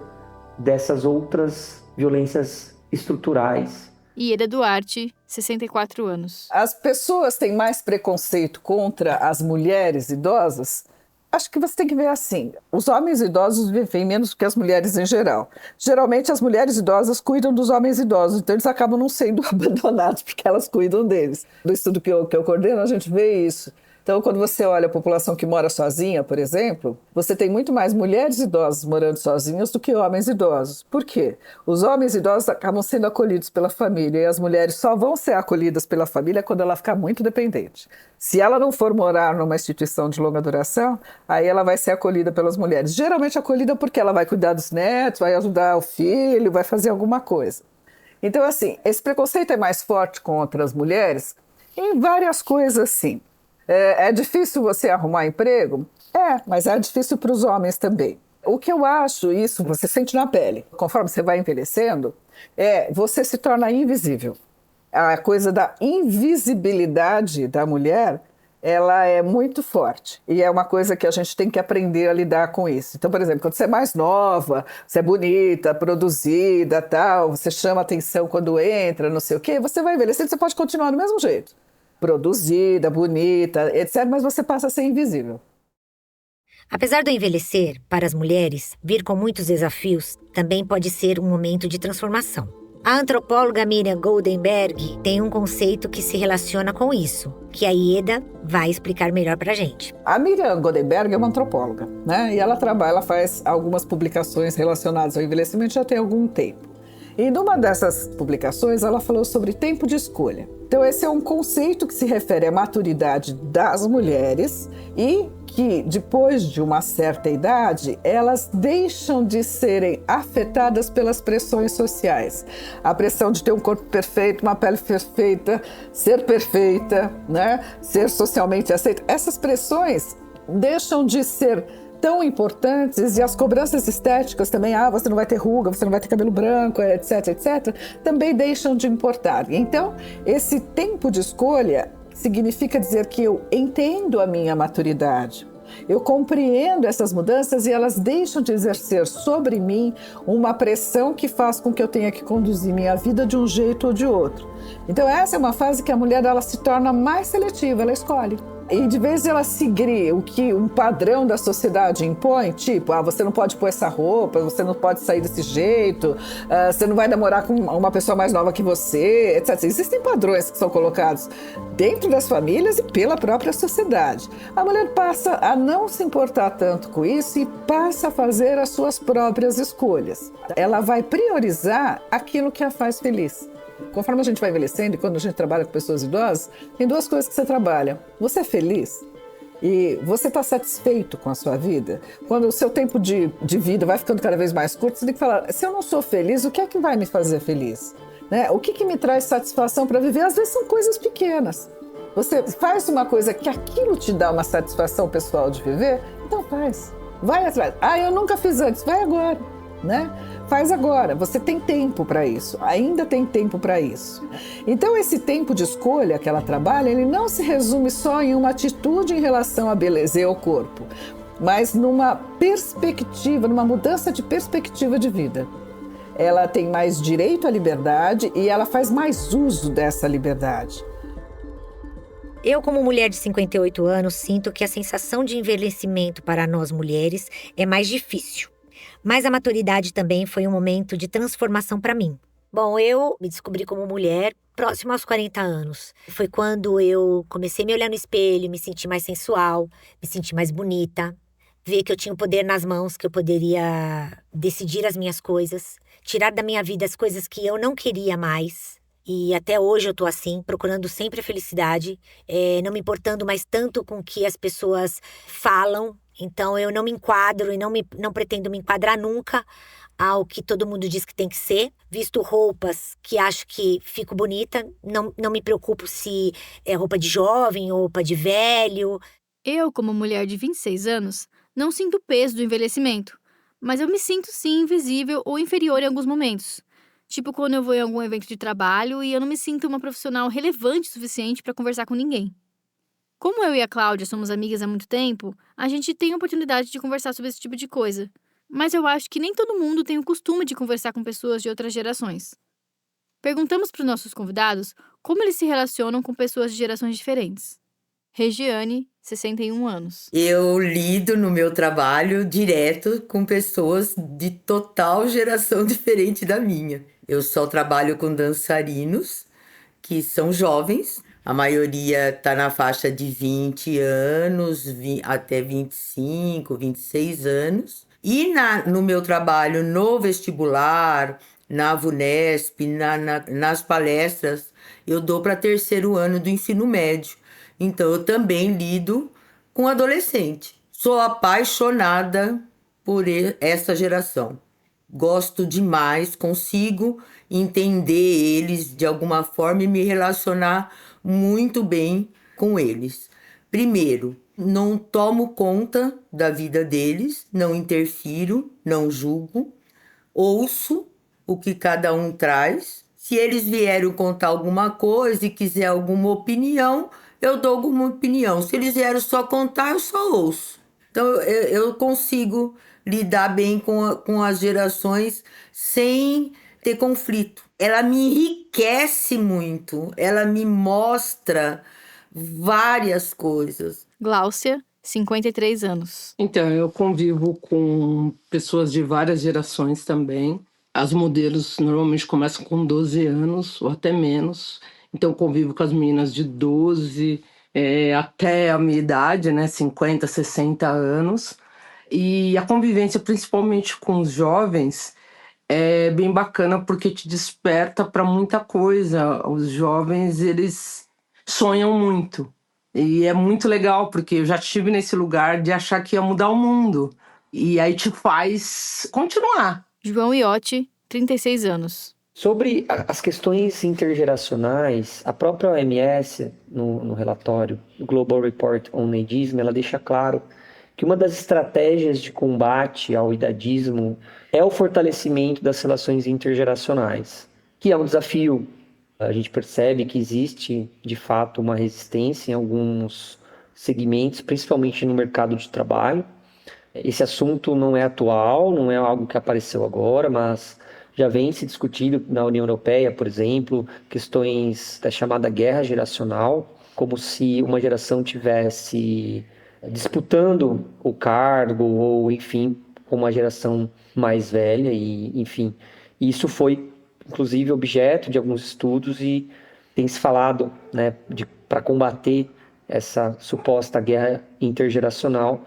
dessas outras violências estruturais. Ieda Duarte, 64 anos. As pessoas têm mais preconceito contra as mulheres idosas? Acho que você tem que ver assim, os homens idosos vivem menos do que as mulheres em geral. Geralmente as mulheres idosas cuidam dos homens idosos, então eles acabam não sendo abandonados porque elas cuidam deles. No estudo que eu coordeno, a gente vê isso. Então, quando você olha a população que mora sozinha, por exemplo, você tem muito mais mulheres idosas morando sozinhas do que homens idosos. Por quê? Os homens idosos acabam sendo acolhidos pela família e as mulheres só vão ser acolhidas pela família quando ela ficar muito dependente. Se ela não for morar numa instituição de longa duração, aí ela vai ser acolhida pelas mulheres. Geralmente acolhida porque ela vai cuidar dos netos, vai ajudar o filho, vai fazer alguma coisa. Então, assim, esse preconceito é mais forte contra as mulheres em várias coisas, assim. É difícil você arrumar emprego? Mas é difícil para os homens também. O que eu acho, isso você sente na pele, conforme você vai envelhecendo, você se torna invisível. A coisa da invisibilidade da mulher, ela é muito forte. E é uma coisa que a gente tem que aprender a lidar com isso. Então, por exemplo, quando você é mais nova, você é bonita, produzida, tal, você chama atenção quando entra, não sei o quê, você vai envelhecendo, você pode continuar do mesmo jeito. Produzida, bonita, etc., mas você passa a ser invisível. Apesar do envelhecer, para as mulheres, vir com muitos desafios também pode ser um momento de transformação. A antropóloga Miriam Goldenberg tem um conceito que se relaciona com isso, que a Ieda vai explicar melhor pra gente. A Miriam Goldenberg é uma antropóloga, né? E ela faz algumas publicações relacionadas ao envelhecimento já tem algum tempo. E numa dessas publicações, ela falou sobre tempo de escolha. Então, esse é um conceito que se refere à maturidade das mulheres e que, depois de uma certa idade, elas deixam de serem afetadas pelas pressões sociais. A pressão de ter um corpo perfeito, uma pele perfeita, né? Ser socialmente aceita. Essas pressões deixam de ser tão importantes, e as cobranças estéticas também, você não vai ter ruga, você não vai ter cabelo branco, etc, etc, também deixam de importar. Então, esse tempo de escolha significa dizer que eu entendo a minha maturidade, eu compreendo essas mudanças e elas deixam de exercer sobre mim uma pressão que faz com que eu tenha que conduzir minha vida de um jeito ou de outro. Então essa é uma fase que a mulher ela se torna mais seletiva, ela escolhe. E de vez ela seguir o que um padrão da sociedade impõe, tipo, você não pode pôr essa roupa, você não pode sair desse jeito, você não vai namorar com uma pessoa mais nova que você, etc. Existem padrões que são colocados dentro das famílias e pela própria sociedade. A mulher passa a não se importar tanto com isso e passa a fazer as suas próprias escolhas. Ela vai priorizar aquilo que a faz feliz. Conforme a gente vai envelhecendo e quando a gente trabalha com pessoas idosas, tem duas coisas que você trabalha. Você é feliz e você está satisfeito com a sua vida. Quando o seu tempo de vida vai ficando cada vez mais curto, você tem que falar, se eu não sou feliz, o que é que vai me fazer feliz? Né? O que me traz satisfação para viver? Às vezes são coisas pequenas. Você faz uma coisa que aquilo te dá uma satisfação pessoal de viver, então faz. Vai atrás. Eu nunca fiz antes, vai agora. Né? Faz agora, você tem tempo para isso, ainda tem tempo para isso. Então esse tempo de escolha que ela trabalha, ele não se resume só em uma atitude em relação à beleza e ao corpo, mas numa perspectiva, numa mudança de perspectiva de vida. Ela tem mais direito à liberdade e ela faz mais uso dessa liberdade. Eu, como mulher de 58 anos, sinto que a sensação de envelhecimento para nós mulheres é mais difícil. Mas a maturidade também foi um momento de transformação para mim. Bom, eu me descobri como mulher próximo aos 40 anos. Foi quando eu comecei a me olhar no espelho, me sentir mais sensual, me sentir mais bonita, ver que eu tinha o poder nas mãos, que eu poderia decidir as minhas coisas, tirar da minha vida as coisas que eu não queria mais. E até hoje eu tô assim, procurando sempre a felicidade, não me importando mais tanto com o que as pessoas falam. Então eu não me enquadro e não pretendo me enquadrar nunca ao que todo mundo diz que tem que ser. Visto roupas que acho que fico bonita, não me preocupo se é roupa de jovem ou roupa de velho. Eu, como mulher de 26 anos, não sinto o peso do envelhecimento, mas eu me sinto sim invisível ou inferior em alguns momentos. Tipo quando eu vou em algum evento de trabalho e eu não me sinto uma profissional relevante o suficiente para conversar com ninguém. Como eu e a Cláudia somos amigas há muito tempo, a gente tem a oportunidade de conversar sobre esse tipo de coisa. Mas eu acho que nem todo mundo tem o costume de conversar com pessoas de outras gerações. Perguntamos para os nossos convidados como eles se relacionam com pessoas de gerações diferentes. Regiane, 61 anos. Eu lido no meu trabalho direto com pessoas de total geração diferente da minha. Eu só trabalho com dançarinos que são jovens. A maioria está na faixa de 20 anos até 25, 26 anos. E no meu trabalho no vestibular, na VUNESP, nas palestras, eu dou para terceiro ano do ensino médio. Então, eu também lido com adolescente. Sou apaixonada por essa geração. Gosto demais, consigo entender eles de alguma forma e me relacionar muito bem com eles. Primeiro, não tomo conta da vida deles, não interfiro, não julgo, ouço o que cada um traz. Se eles vieram contar alguma coisa e quiser alguma opinião, eu dou alguma opinião. Se eles vieram só contar, eu só ouço. Então, eu consigo lidar bem com as gerações sem ter conflito. Ela me enriquece muito, ela me mostra várias coisas. Gláucia, 53 anos. Então, eu convivo com pessoas de várias gerações também. As modelos normalmente começam com 12 anos ou até menos. Então, eu convivo com as meninas de 12 até a minha idade, né, 50, 60 anos. E a convivência, principalmente com os jovens, é bem bacana porque te desperta para muita coisa. Os jovens, eles sonham muito. E é muito legal, porque eu já estive nesse lugar de achar que ia mudar o mundo. E aí te faz continuar. João Iotti, 36 anos. Sobre as questões intergeracionais, a própria OMS, no relatório Global Report on Ageism, ela deixa claro que uma das estratégias de combate ao idadismo é o fortalecimento das relações intergeracionais, que é um desafio. A gente percebe que existe, de fato, uma resistência em alguns segmentos, principalmente no mercado de trabalho. Esse assunto não é atual, não é algo que apareceu agora, mas já vem se discutindo na União Europeia, por exemplo, questões da chamada guerra geracional, como se uma geração tivesse disputando o cargo ou, enfim, com uma geração mais velha e, enfim, isso foi inclusive objeto de alguns estudos e tem se falado, né, para combater essa suposta guerra intergeracional,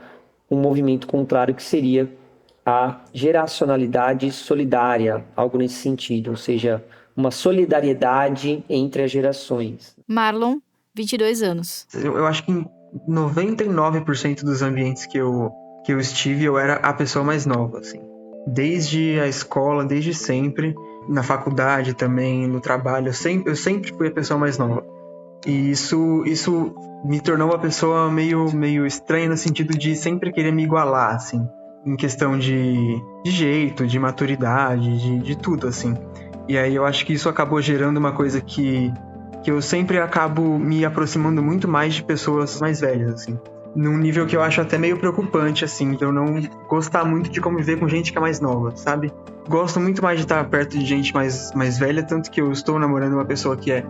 um movimento contrário que seria a geracionalidade solidária, algo nesse sentido, ou seja, uma solidariedade entre as gerações. Marlon, 22 anos. Eu acho que em 99% dos ambientes que eu estive, eu era a pessoa mais nova, assim. Desde a escola, desde sempre, na faculdade também, no trabalho, eu sempre fui a pessoa mais nova. E isso me tornou uma pessoa meio estranha no sentido de sempre querer me igualar, assim, em questão de jeito, de maturidade, de tudo, assim. E aí eu acho que isso acabou gerando uma coisa que eu sempre acabo me aproximando muito mais de pessoas mais velhas, assim. Num nível que eu acho até meio preocupante, assim, de eu não gostar muito de conviver com gente que é mais nova, sabe? Gosto muito mais de estar perto de gente mais velha, tanto que eu estou namorando uma pessoa que é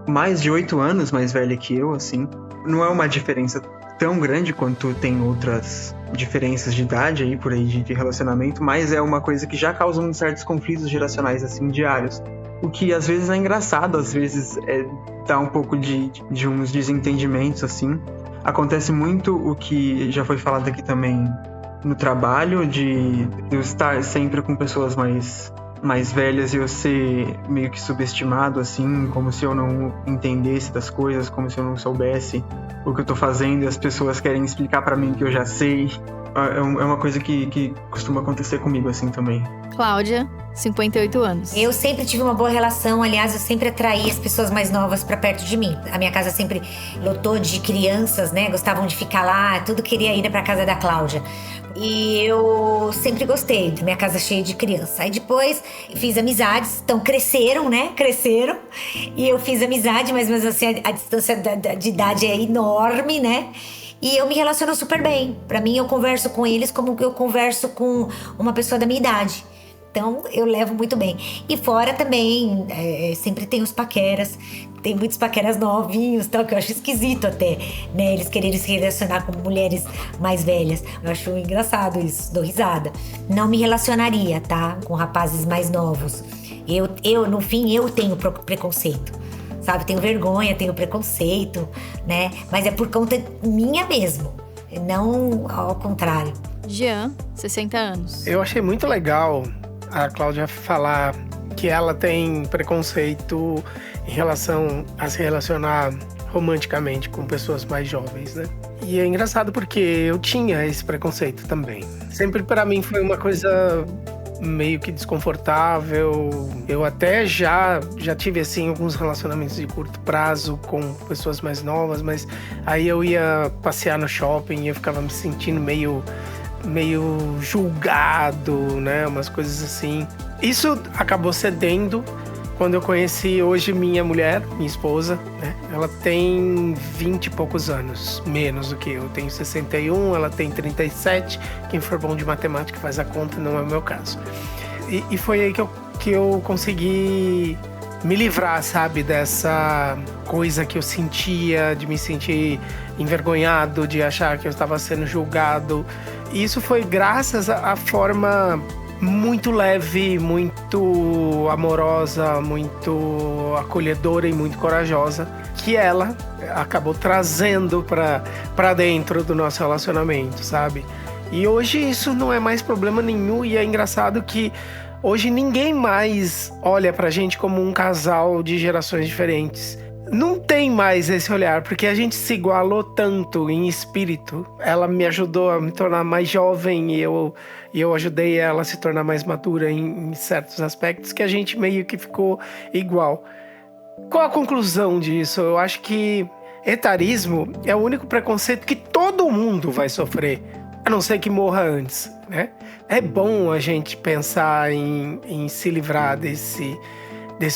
mais de 8 anos mais velha que eu, assim. não é uma diferença tão grande quanto tem outras diferenças de idade aí, por aí, de relacionamento, mas é uma coisa que já causa certos conflitos geracionais, assim, diários. O que às vezes é engraçado, às vezes dá um pouco de uns desentendimentos, assim. Acontece muito o que já foi falado aqui também no trabalho, de eu estar sempre com pessoas mais velhas e eu ser meio que subestimado, assim, como se eu não entendesse das coisas, como se eu não soubesse o que eu tô fazendo e as pessoas querem explicar pra mim que eu já sei. É uma coisa que costuma acontecer comigo, assim, também. Cláudia, 58 anos. Eu sempre tive uma boa relação, aliás, eu sempre atraí as pessoas mais novas pra perto de mim. A minha casa sempre lotou de crianças, né? Gostavam de ficar lá, tudo queria ir pra casa da Cláudia. E eu sempre gostei da minha casa cheia de criança. Aí depois fiz amizades, então cresceram, né? Cresceram. E eu fiz amizade, mas mesmo assim a distância de idade é enorme, né? E eu me relaciono super bem. Pra mim, eu converso com eles como eu converso com uma pessoa da minha idade. Então, eu levo muito bem. E fora também, sempre tem os paqueras. Tem muitos paqueras novinhos, tal, que eu acho esquisito até, né? Eles quererem se relacionar com mulheres mais velhas. Eu acho engraçado isso, dou risada. Não me relacionaria, tá? Com rapazes mais novos. No fim, eu tenho preconceito. Sabe? Tenho vergonha, tenho preconceito, né? Mas é por conta minha mesmo. Não ao contrário. Jean, 60 anos. Eu achei muito legal a Cláudia falar que ela tem preconceito em relação a se relacionar romanticamente com pessoas mais jovens, né? E é engraçado porque eu tinha esse preconceito também. Sempre pra mim foi uma coisa meio que desconfortável. Eu até já tive, assim, alguns relacionamentos de curto prazo com pessoas mais novas, mas aí eu ia passear no shopping e eu ficava me sentindo meio julgado, né? Umas coisas assim. Isso acabou cedendo quando eu conheci hoje minha mulher, minha esposa, né? Ela tem 20 e poucos anos, menos do que eu. Tenho 61, ela tem 37. Quem for bom de matemática faz a conta, não é o meu caso. E foi aí que eu consegui me livrar, sabe? Dessa coisa que eu sentia, de me sentir envergonhado, de achar que eu estava sendo julgado. E isso foi graças à forma muito leve, muito amorosa, muito acolhedora e muito corajosa que ela acabou trazendo para dentro do nosso relacionamento, sabe? E hoje isso não é mais problema nenhum e é engraçado que hoje ninguém mais olha pra gente como um casal de gerações diferentes. Não tem mais esse olhar, porque a gente se igualou tanto em espírito. Ela me ajudou a me tornar mais jovem e eu ajudei ela a se tornar mais madura em certos aspectos, que a gente meio que ficou igual. Qual a conclusão disso? Eu acho que etarismo é o único preconceito que todo mundo vai sofrer, a não ser que morra antes, né? É bom a gente pensar em se livrar desse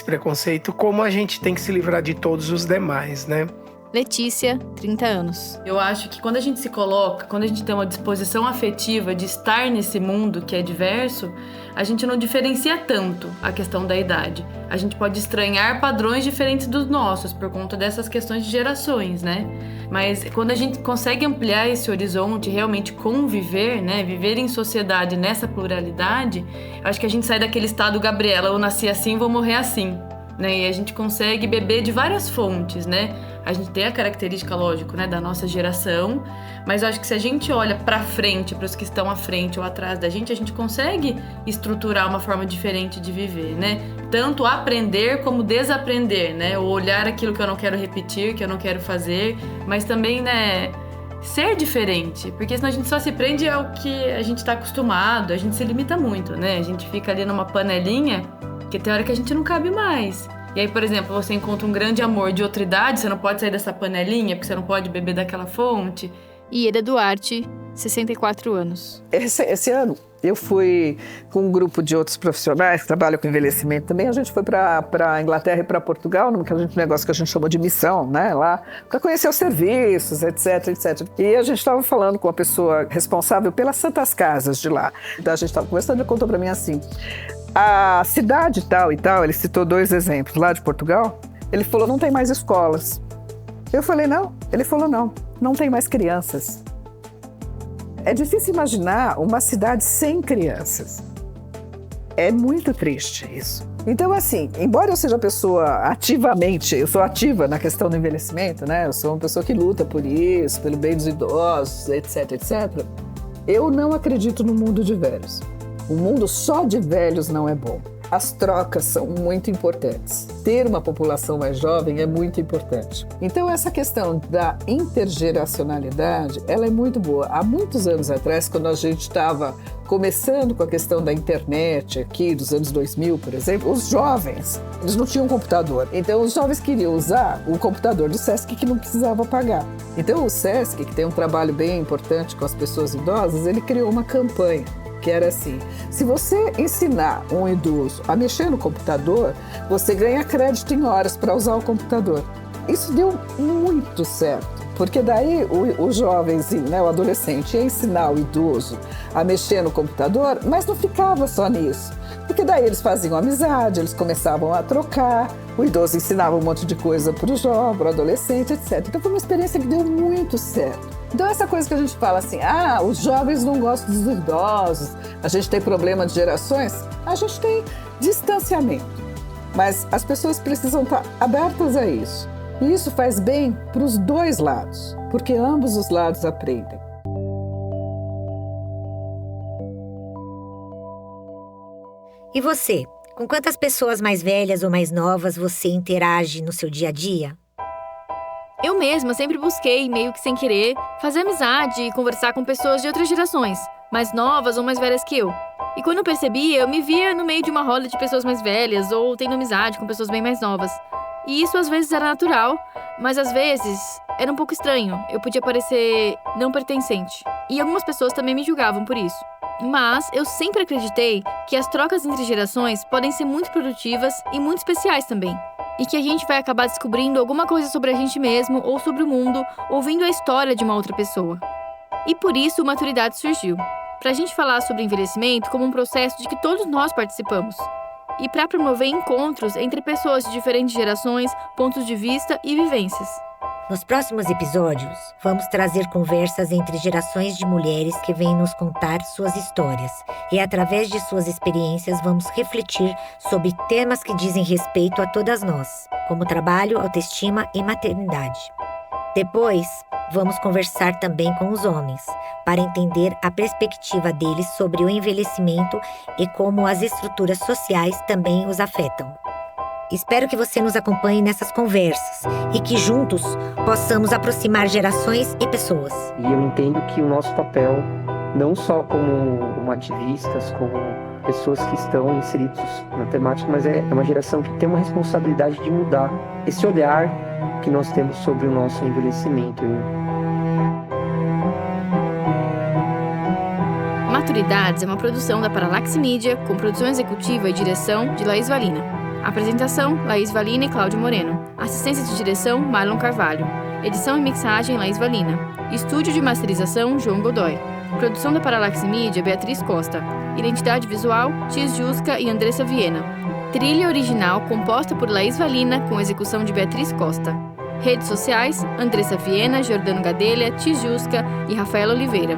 preconceito, como a gente tem que se livrar de todos os demais, né? Letícia, 30 anos. Eu acho que quando a gente se coloca, quando a gente tem uma disposição afetiva de estar nesse mundo que é diverso, a gente não diferencia tanto a questão da idade. A gente pode estranhar padrões diferentes dos nossos por conta dessas questões de gerações, né? Mas quando a gente consegue ampliar esse horizonte, realmente conviver, né? Viver em sociedade nessa pluralidade, eu acho que a gente sai daquele estado Gabriela, eu nasci assim, vou morrer assim. Né? E a gente consegue beber de várias fontes, né? A gente tem a característica, lógico, né, da nossa geração, mas eu acho que se a gente olha para frente, para os que estão à frente ou atrás da gente, a gente consegue estruturar uma forma diferente de viver, né? Tanto aprender como desaprender, né? Ou olhar aquilo que eu não quero repetir, que eu não quero fazer, mas também, né, ser diferente, porque senão a gente só se prende ao que a gente está acostumado, a gente se limita muito, né? A gente fica ali numa panelinha que tem hora que a gente não cabe mais. E aí, por exemplo, você encontra um grande amor de outra idade, você não pode sair dessa panelinha, porque você não pode beber daquela fonte. Ieda Duarte, 64 anos. Esse ano, eu fui com um grupo de outros profissionais que trabalham com envelhecimento também. A gente foi para a Inglaterra e para Portugal, num negócio que a gente chamou de missão, né, lá, para conhecer os serviços, etc, etc. E a gente estava falando com a pessoa responsável pelas Santas Casas de lá. Então, a gente estava conversando e ele contou para mim assim: a cidade tal e tal, ele citou 2 exemplos lá de Portugal, ele falou, não tem mais escolas. Eu falei, não. Ele falou, não tem mais crianças. É difícil imaginar uma cidade sem crianças. É muito triste isso. Então, assim, embora eu seja pessoa eu sou ativa na questão do envelhecimento, né? Eu sou uma pessoa que luta por isso, pelo bem dos idosos, etc, etc. Eu não acredito no mundo de velhos. O mundo só de velhos não é bom. As trocas são muito importantes. Ter uma população mais jovem é muito importante. Então, essa questão da intergeracionalidade, ela é muito boa. Há muitos anos atrás, quando a gente estava começando com a questão da internet aqui, dos anos 2000, por exemplo, os jovens, eles não tinham computador. Então, os jovens queriam usar o computador do Sesc que não precisava pagar. Então, o Sesc, que tem um trabalho bem importante com as pessoas idosas, ele criou uma campanha que era assim: se você ensinar um idoso a mexer no computador, você ganha crédito em horas para usar o computador. Isso deu muito certo, porque daí o jovenzinho, né, o adolescente, ia ensinar o idoso a mexer no computador, mas não ficava só nisso. Porque daí eles faziam amizade, eles começavam a trocar, o idoso ensinava um monte de coisa para o jovem, para o adolescente, etc. Então foi uma experiência que deu muito certo. Então essa coisa que a gente fala assim, os jovens não gostam dos idosos, a gente tem problema de gerações, a gente tem distanciamento. Mas as pessoas precisam estar abertas a isso. E isso faz bem para os dois lados, porque ambos os lados aprendem. E você? Com quantas pessoas mais velhas ou mais novas você interage no seu dia a dia? Eu mesma sempre busquei, meio que sem querer, fazer amizade e conversar com pessoas de outras gerações, mais novas ou mais velhas que eu. E quando eu percebi, eu me via no meio de uma roda de pessoas mais velhas ou tendo amizade com pessoas bem mais novas. E isso às vezes era natural, mas às vezes era um pouco estranho. Eu podia parecer não pertencente. E algumas pessoas também me julgavam por isso. Mas eu sempre acreditei que as trocas entre gerações podem ser muito produtivas e muito especiais também. E que a gente vai acabar descobrindo alguma coisa sobre a gente mesmo ou sobre o mundo, ouvindo a história de uma outra pessoa. E por isso o Maturidade surgiu. Pra gente falar sobre envelhecimento como um processo de que todos nós participamos. E para promover encontros entre pessoas de diferentes gerações, pontos de vista e vivências. Nos próximos episódios, vamos trazer conversas entre gerações de mulheres que vêm nos contar suas histórias. E através de suas experiências, vamos refletir sobre temas que dizem respeito a todas nós, como trabalho, autoestima e maternidade. Depois, vamos conversar também com os homens, para entender a perspectiva deles sobre o envelhecimento e como as estruturas sociais também os afetam. Espero que você nos acompanhe nessas conversas e que juntos possamos aproximar gerações e pessoas. E eu entendo que o nosso papel, não só como ativistas, como pessoas que estão inseridos na temática, mas é uma geração que tem uma responsabilidade de mudar esse olhar que nós temos sobre o nosso envelhecimento. Maturidades é uma produção da Paralaxe Mídia, com produção executiva e direção de Laís Valina. Apresentação, Laís Valina e Cláudio Moreno. Assistência de direção, Marlon Carvalho. Edição e mixagem, Laís Valina. Estúdio de masterização, João Godoy. Produção da Paralaxe Mídia, Beatriz Costa. Identidade visual, Tis Jusca e Andressa Viena. Trilha original composta por Laís Valina, com execução de Beatriz Costa. Redes sociais, Andressa Viena, Jordano Gadelha, Tis Jusca e Rafaela Oliveira.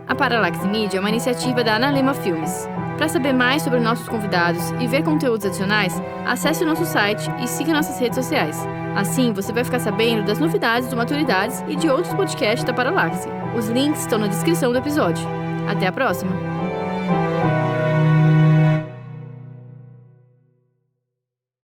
A Paralaxe Mídia é uma iniciativa da Ana Lema Filmes. Para saber mais sobre nossos convidados e ver conteúdos adicionais, acesse o nosso site e siga nossas redes sociais. Assim, você vai ficar sabendo das novidades do Maturidades e de outros podcasts da Paralaxe. Os links estão na descrição do episódio. Até a próxima!